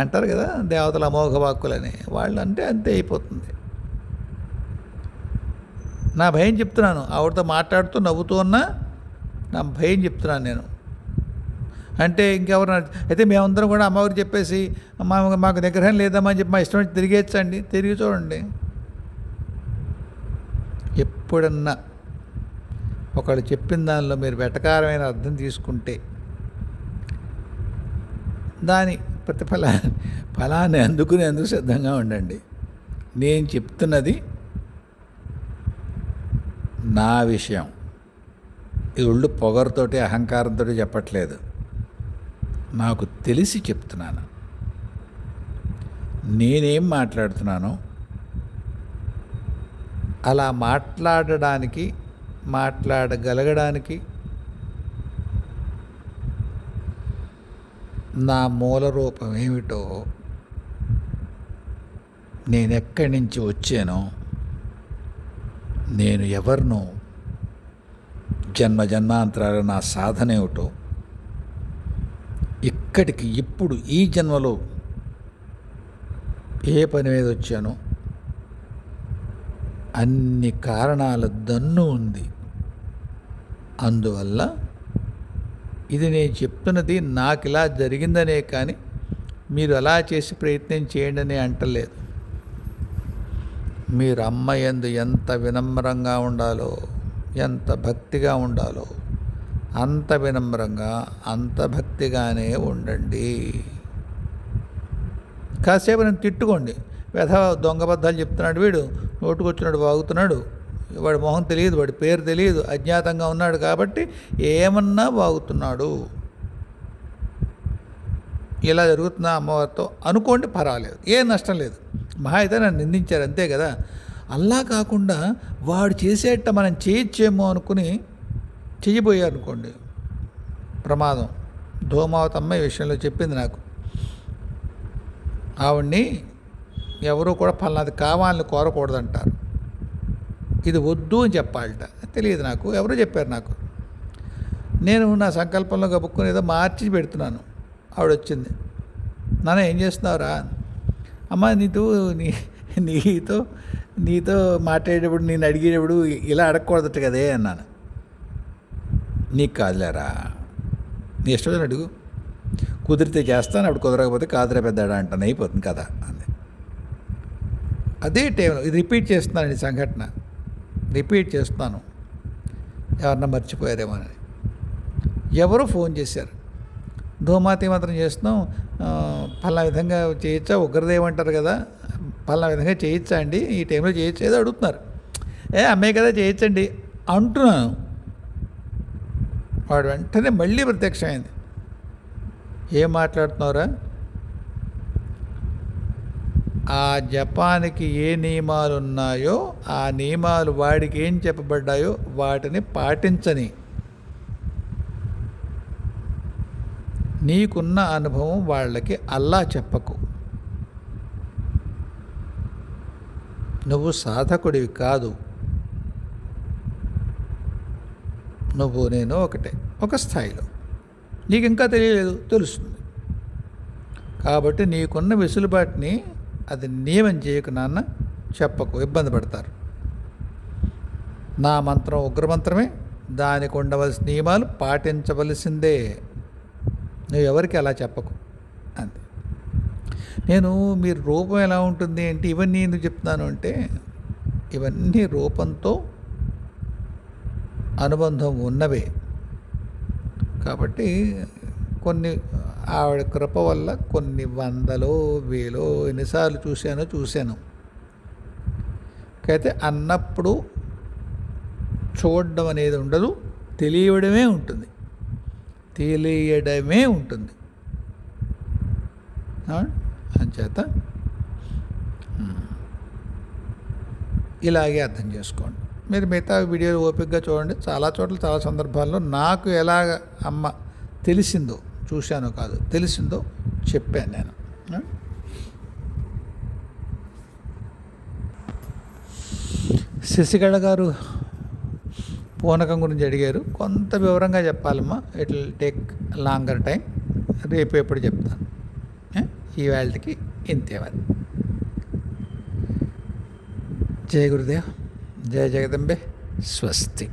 అంటారు కదా దేవతల అమోఘ వాక్కులని, వాళ్ళు అంటే అంతే అయిపోతుంది. నా భయం చెప్తున్నాను, ఆవిడతో మాట్లాడుతూ నవ్వుతూ ఉన్నా నా భయం చెప్తున్నాను నేను. అంటే ఇంకెవరు అయితే మేమందరం కూడా అమ్మవారికి చెప్పేసి మాకు నిగ్రహం లేదమ్మా అని చెప్పి మా ఇష్టం వచ్చి తిరిగేచ్చండి, తిరిగి చూడండి. ఎప్పుడన్నా ఒకళ్ళు చెప్పిన దానిలో మీరు వెటకారమైన అర్థం తీసుకుంటే దాని ఫలాన్ని అందుకు సిద్ధంగా ఉండండి. నేను చెప్తున్నది నా విషయం, ఇది ఒళ్ళు పొగరుతోటి అహంకారంతో చెప్పట్లేదు, నాకు తెలిసి చెప్తున్నాను. నేనేం మాట్లాడుతున్నానో అలా మాట్లాడగలగడానికి నా మూల రూపం ఏమిటో, నేను ఎక్కడి నుంచి వచ్చానో, నేను ఎవరినో, జన్మ జన్మాంతరాలు నా సాధన ఏమిటో, ఇక్కడికి ఇప్పుడు ఈ జన్మలో ఏ పని మీద వచ్చానో అన్ని కారణాల దన్ను ఉంది. అందువల్ల ఇది నేను చెప్తున్నది నాకు ఇలా జరిగిందనే కానీ మీరు అలా చేసి ప్రయత్నం చేయండి అని అంటలేదు. మీరు అమ్మ యందు ఎంత వినమ్రంగా ఉండాలో, ఎంత భక్తిగా ఉండాలో అంత వినమ్రంగా, అంత భక్తిగానే ఉండండి. కాసేపు నేను తిట్టుకోండి, వ్యధ దొంగబద్ధాలు చెప్తున్నాడు వీడు, నోటుకొచ్చినాడు వాగుతున్నాడు, వాడి మొహం తెలియదు, వాడి పేరు తెలియదు, అజ్ఞాతంగా ఉన్నాడు కాబట్టి ఏమన్నా వాగుతున్నాడు, ఇలా జరుగుతున్నా అమ్మవారితో అనుకోండి, పర్వాలేదు, ఏం నష్టం లేదు. మహా అయితే నన్ను నిందించారు అంతే కదా. అలా కాకుండా వాడు చేసేట మనం చేయొచ్చేమో అనుకుని చెయ్యిపోయారు అనుకోండి, ప్రమాదం. ధూమావతమ్మ ఈ విషయంలో చెప్పింది నాకు. ఆవిడ్ని ఎవరూ కూడా పలానాది కావాలని కోరకూడదంటారు, ఇది వద్దు అని చెప్పాలట. తెలియదు నాకు, ఎవరో చెప్పారు నాకు. నేను నా సంకల్పంలో గబుక్కుని ఏదో మార్చి పెడుతున్నాను. ఆవిడ వచ్చింది, నాన్న ఏం చేస్తున్నావురా? అమ్మ నీతో మాట్లాడేటప్పుడు, నేను అడిగేటప్పుడు ఇలా అడగకూడదట కదే అన్నాను. నీకు కాదులేరా, నీ ఇష్టం అడుగు, కుదిరితే చేస్తాను, అప్పుడు కుదరకపోతే కాదురా పెద్దాడా అంటాను, అయిపోతుంది కదా అంది. అదే టైంలో ఇది రిపీట్ చేస్తున్నాను, ఈ సంఘటన రిపీట్ చేస్తున్నాను, ఎవరన్నా మర్చిపోయారేమోనని. ఎవరో ఫోన్ చేశారు, ధూమాతి మాత్రం చేస్తున్నాం, పలానా విధంగా చేయొచ్చా, ఉగ్రదేవంటారు కదా, పలానా విధంగా చేయొచ్చా అండి, ఈ టైంలో చేయొచ్చు ఏదో అడుగుతున్నారు. అమ్మాయి కదా చేయొచ్చండి అంటున్నాను. వాడు వెంటనే మళ్ళీ ప్రత్యక్షమైంది. ఏం మాట్లాడుతున్నావురా? ఆ జపానికి ఏ నియమాలు ఉన్నాయో ఆ నియమాలు వాడికి ఏం చెప్పబడ్డాయో వాటిని పాటించని, నీకున్న అనుభవం వాళ్ళకి అల్లా చెప్పకు. నువ్వు సాధకుడివి కాదు, నువ్వు నేను ఒకటే, ఒక స్థాయిలో. నీకు ఇంకా తెలియలేదు, తెలుస్తుంది. కాబట్టి నీకున్న వెసులుబాటుని అది నియమం చేయకు నాన్న, చెప్పకు, ఇబ్బంది పడతారు. నా మంత్రం ఉగ్రమంత్రమే, దానికి ఉండవలసిన నియమాలు పాటించవలసిందే, నువ్వు ఎవరికి అలా చెప్పకు అంతే. నేను మీరు రూపం ఎలా ఉంటుంది అంటే ఇవన్నీ ఎందుకు చెప్తున్నాను అంటే, ఇవన్నీ రూపంతో అనుబంధం ఉన్నవే. కాబట్టి కొన్ని ఆవిడ కృప వల్ల కొన్ని వందలో వేలో ఎన్నిసార్లు చూశాను. అయితే అన్నప్పుడు చూడడం అనేది ఉండదు, తెలియడమే ఉంటుంది. అంచేత ఇలాగే అర్థం చేసుకోండి. మీరు మిగతా వీడియోలు ఓపికగా చూడండి. చాలా చోట్ల చాలా సందర్భాల్లో నాకు ఎలాగ అమ్మ తెలిసిందో, చూశానో కాదు తెలిసిందో చెప్పాను నేను. శశికళ గారు పూనకం గురించి అడిగారు, కొంత వివరంగా చెప్పాలమ్మా, it will take longer time, రేపు ఎప్పుడు చెప్తాను. ఈవేళకి ఇంతే మరి. జయ గురుదేవ్, జయ జగదంబే, స్వస్తి.